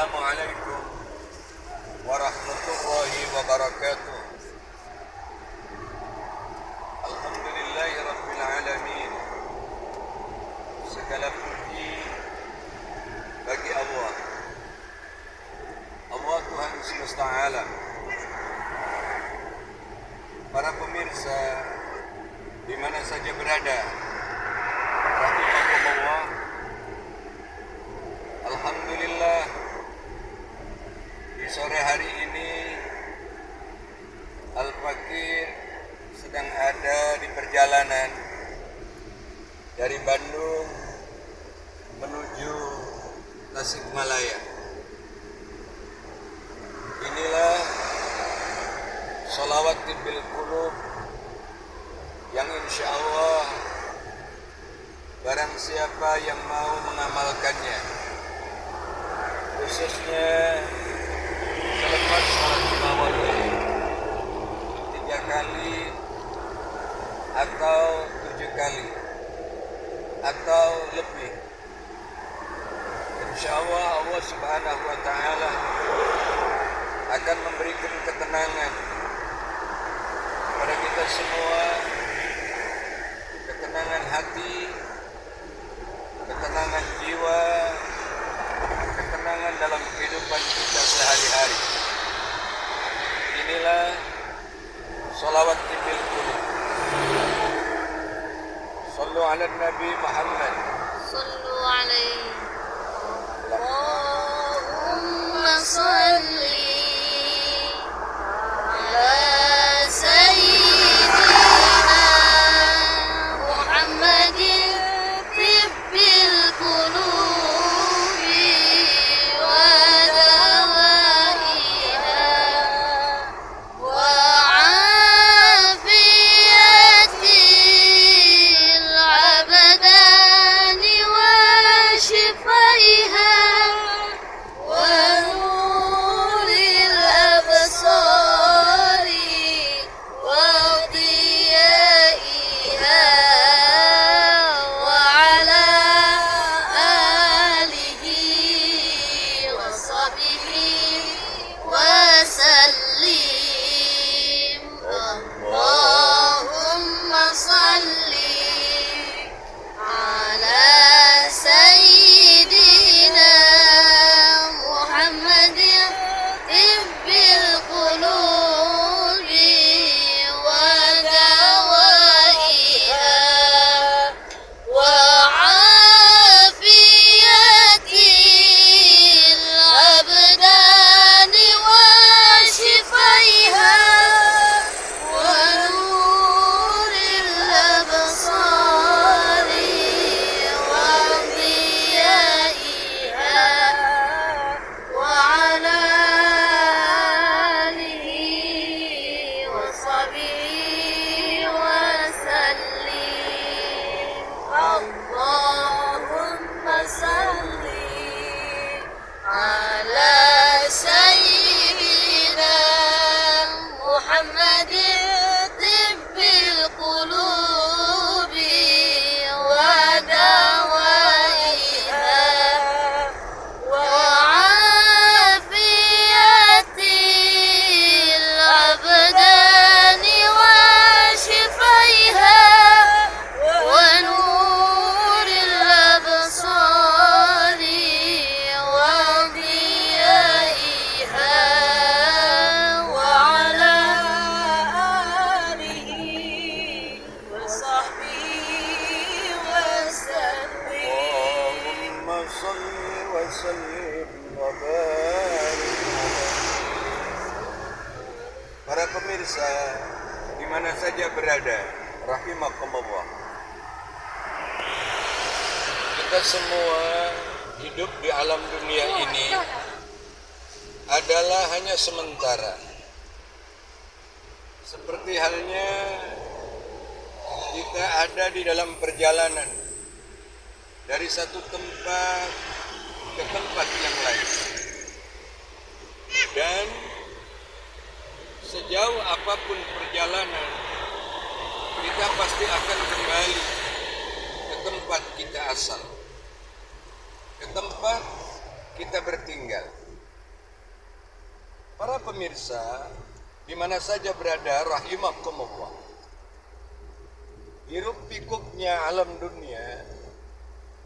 Assalamualaikum warahmatullahi wabarakatuh. Alhamdulillahi rabbil alamin. Segala puji bagi Allah, Allah Tuhan semesta alam. Para pemirsa di mana saja berada, rahimakumullah. Alhamdulillah, di sore hari ini Al-Fakir sedang ada di perjalanan dari Bandung menuju Tasikmalaya. Inilah sholawat tibil qulub yang insya Allah barang siapa yang mau mengamalkannya, khususnya selepas salat lima waktu 3 kali atau 7 kali atau lebih, insya Allah Allah Subhanahu wa Ta'ala akan memberikan ketenangan kepada kita semua, ketenangan hati, ketenangan jiwa, ketenangan dalam kehidupan kita sehari-hari. Inilah sholawat tibil qulub. Sallu ala Nabi Muhammad. Sallu alaihi. Allahumma salli ala sayyidina Muhammadin tibbil qulubi wa dawaiha wa afiyatil abdani wa shifaiha wa nuril absari wa diyaiha wa ala alihi wa sahbihi wa sallim. Allahumma salli ala sayyidina Muhammadin tibbil qulubi wa dawaiha wa afiyatil abdani wa shifaiha wa nuril absari wa diyaiha wa ala alihi wa sahbihi wa sallim. Allahumma salli ala sayyidina Muhammadin tibbil qulubi wa dawaiha wa afiyatil abdani wa shifaiha wa nuril absari wa diyaiha wa ala alihi wa sahbihi wa sallim. Allahumma salli wa sallim wa barik alaihi. Para pemirsa di mana saja berada, rahimakumullah. Kita semua hidup di alam dunia ini adalah hanya sementara. Seperti halnya kita ada di dalam perjalanan dari satu tempat ke tempat yang lain. Dan sejauh apapun perjalanan, kita pasti akan kembali ke tempat kita asal, ke tempat kita bertinggal. Para pemirsa, di mana saja berada, rahimakumullah. Hiruk pikuknya alam dunia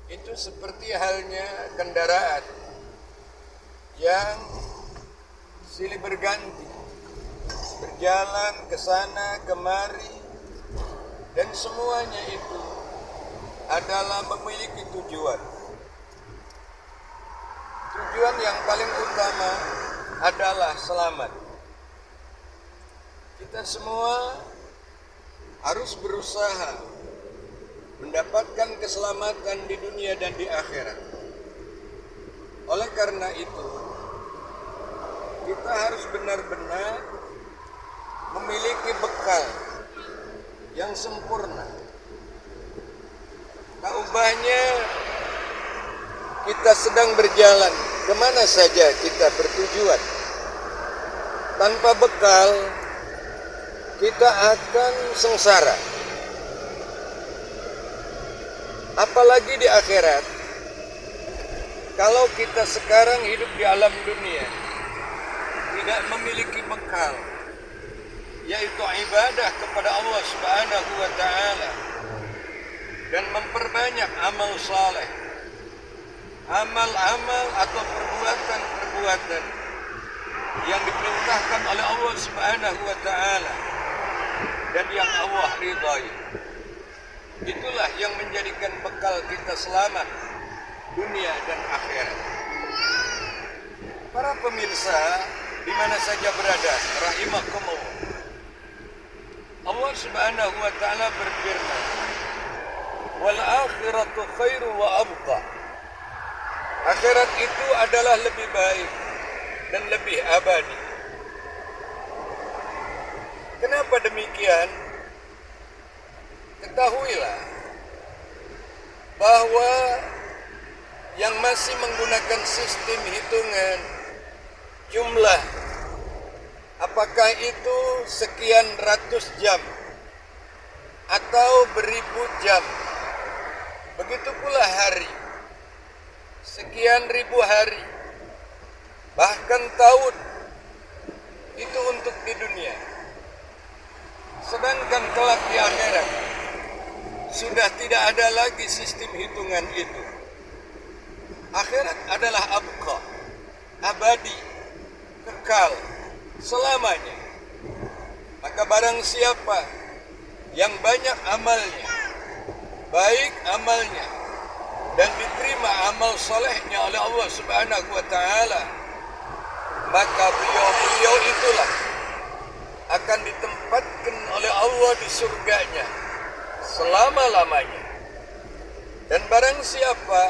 itu seperti halnya kendaraan yang silih berganti, berjalan ke sana kemari, dan semuanya itu adalah memiliki tujuan. Tujuan yang paling utama adalah selamat. Kita semua harus berusaha mendapatkan keselamatan di dunia dan di akhirat. Oleh karena itu, kita harus benar-benar memiliki bekal yang sempurna. Tak ubahnya kita sedang berjalan kemana saja kita bertujuan. Tanpa bekal, kita akan sengsara. Apalagi di akhirat, kalau kita sekarang hidup di alam dunia, tidak memiliki bekal, yaitu ibadah kepada Allah Subhanahu wa Ta'ala, dan memperbanyak amal saleh, amal-amal atau perbuatan-perbuatan yang diperintahkan oleh Allah Subhanahu wa Ta'ala dan yang Allah ridhai. Itulah yang menjadikan bekal kita selamat dunia dan akhirat. Para pemirsa, di mana saja berada, rahimakumullah. Allah Subhanahu wa Ta'ala berfirman, "Wal akhiratu khairu wa abqa." Akhirat itu adalah lebih baik dan lebih abadi. Kenapa demikian? Ketahuilah bahwa yang masih menggunakan sistem hitungan jumlah, apakah itu sekian ratus jam atau beribu jam, begitu pula hari, sekian ribu hari, bahkan tahun, itu untuk di dunia. Sedangkan kelak di akhirat sudah tidak ada lagi sistem hitungan itu. Akhirat adalah abqa, abadi, kekal, selamanya. Maka barang siapa yang banyak amalnya, baik amalnya, dan diterima amal solehnya oleh Allah Subhanahu wa Ta'ala, maka beliau itulah akan ditempatkan oleh Allah di surganya selama-lamanya. Dan barang siapa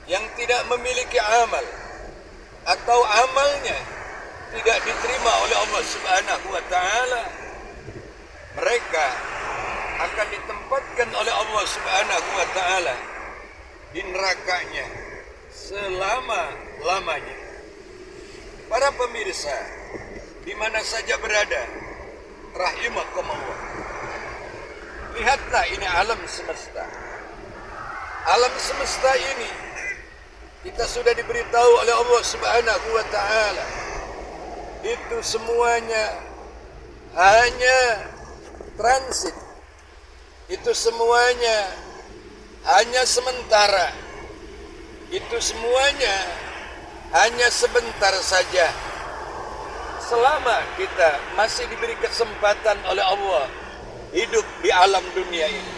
yang tidak memiliki amal atau amalnya tidak diterima oleh Allah Subhanahu wa Ta'ala, mereka akan ditempatkan oleh Allah Subhanahu wa Ta'ala di nerakanya selama-lamanya. Para pemirsa, di mana saja berada, rahimakumullah. Lihatlah ini alam semesta. Alam semesta ini kita sudah diberitahu oleh Allah Subhanahu wa Ta'ala, itu semuanya hanya transit. Itu semuanya hanya sementara. Itu semuanya hanya sebentar saja. Selama kita masih diberi kesempatan oleh Allah hidup di alam dunia ini,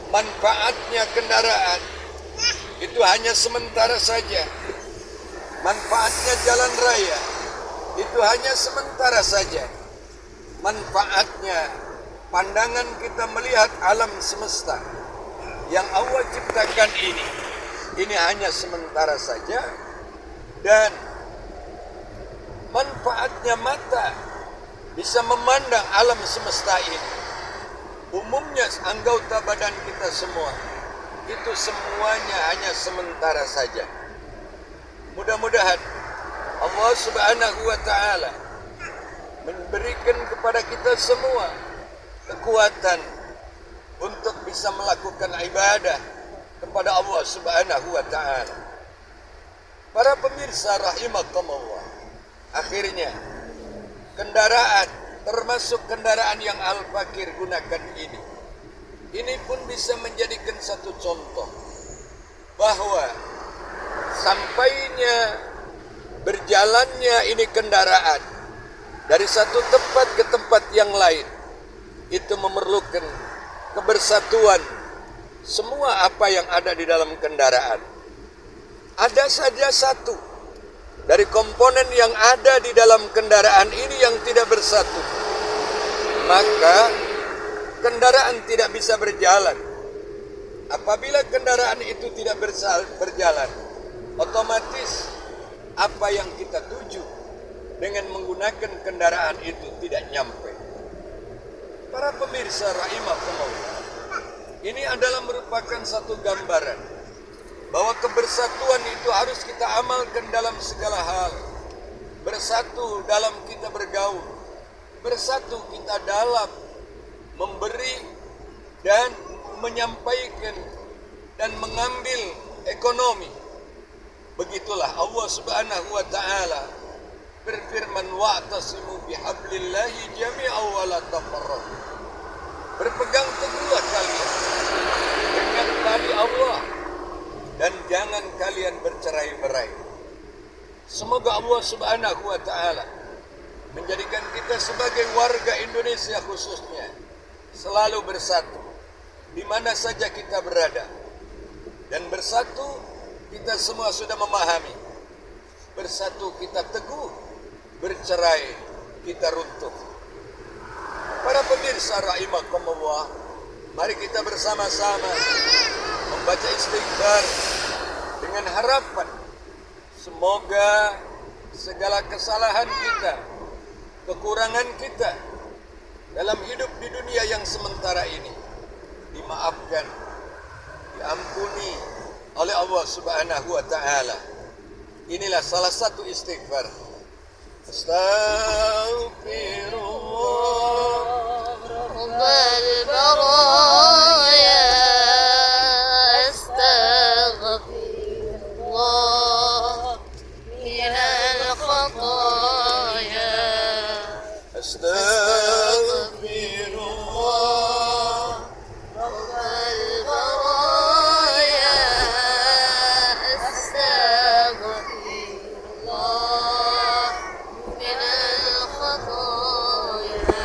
manfaatnya kendaraan itu hanya sementara saja. Manfaatnya jalan raya itu hanya sementara saja. Manfaatnya pandangan kita melihat alam semesta yang Allah ciptakan ini hanya sementara saja. Dan manfaatnya mata bisa memandang alam semesta ini, umumnya anggota badan kita semua, itu semuanya hanya sementara saja. Mudah-mudahan Allah Subhanahu wa Ta'ala memberikan kepada kita semua kekuatan untuk bisa melakukan ibadah kepada Allah Subhanahu wa Ta'ala. Para pemirsa rahimakumullah, akhirnya kendaraan, termasuk kendaraan yang Al-Fakir gunakan ini pun bisa menjadikan satu contoh bahwa sampainya berjalannya ini kendaraan dari satu tempat ke tempat yang lain itu memerlukan kebersatuan semua apa yang ada di dalam kendaraan. Ada saja satu dari komponen yang ada di dalam kendaraan ini yang tidak bersatu, maka kendaraan tidak bisa berjalan. Apabila kendaraan itu tidak berjalan, otomatis apa yang kita tuju dengan menggunakan kendaraan itu tidak nyampe. Para pemirsa rahimakumullah, ini adalah merupakan satu gambaran bahwa kebersatuan itu harus kita amalkan dalam segala hal. Bersatu dalam kita bergaul, bersatu kita dalam memberi dan menyampaikan dan mengambil ekonomi. Begitulah Allah Subhanahu wa taala berfirman, wa'tasimu bihablillahi jami'an wa la tafarraqu. Berpegang teguhlah kalian dengan tali Allah dan jangan kalian bercerai-berai. Semoga Allah Subhanahu wa taala menjadikan kita sebagai warga Indonesia khususnya selalu bersatu di mana saja kita berada. Dan bersatu kita semua sudah memahami. Bersatu kita teguh, bercerai kita runtuh. Para pemirsa rahimakumullah, mari kita bersama-sama membaca istighfar dengan harapan semoga segala kesalahan kita, kekurangan kita dalam hidup di dunia yang sementara ini dimaafkan, diampuni oleh Allah Subhanahu wa taala. Inilah salah satu istighfar. Astaghfirullah Rabbal baraya, astaghfirullah minal khataya, Astaghfirullah Rabbal baraya, astaghfirullah minal khataya,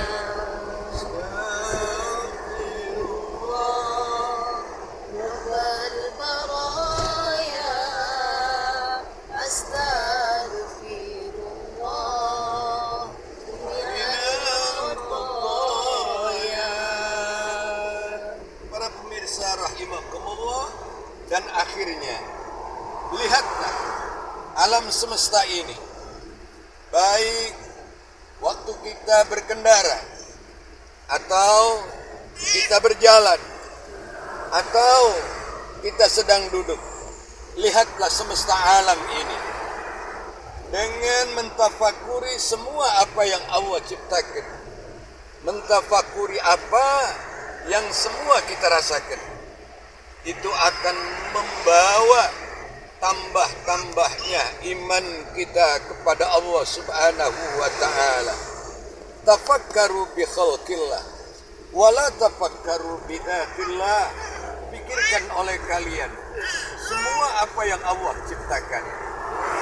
Rabbal baraya, astaghfirullah minal khataya. Para pemirsa rahimakumullah, dan akhirnya lihatlah alam semesta ini, baik waktu kita berkendara atau kita berjalan atau kita sedang duduk, lihatlah semesta alam ini dengan mentafakuri semua apa yang Allah ciptakan, mentafakuri apa yang semua kita rasakan. Itu akan membawa tambah-tambahnya iman kita kepada Allah Subhanahu wa taala. Tafakkaru bi khalqillah wa la tafakkaru bi dzatillah. Pikirkan oleh kalian semua apa yang Allah ciptakan,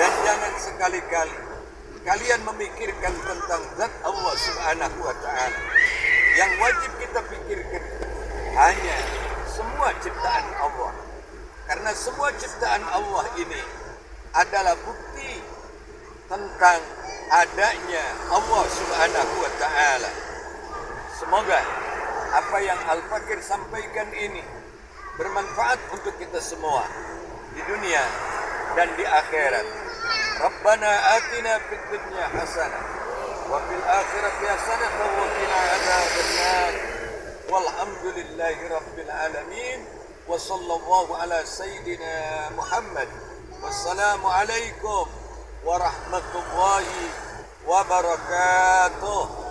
dan jangan sekali-kali kalian memikirkan tentang zat Allah Subhanahu wa taala. Yang wajib kita pikirkan hanya semua ciptaan Allah. Karena semua ciptaan Allah ini adalah bukti tentang adanya Allah Subhanahu wa taala. Semoga apa yang Al-Fakir sampaikan ini bermanfaat untuk kita semua di dunia dan di akhirat. Rabbana atina fid dunya hasanah wa fil akhirati hasanah wa qina adzabannar. Walhamdulillahi rabbil alamin. Wa sallallahu ala sayyidina Muhammad. Wassalamu alaikum warahmatullahi wabarakatuh.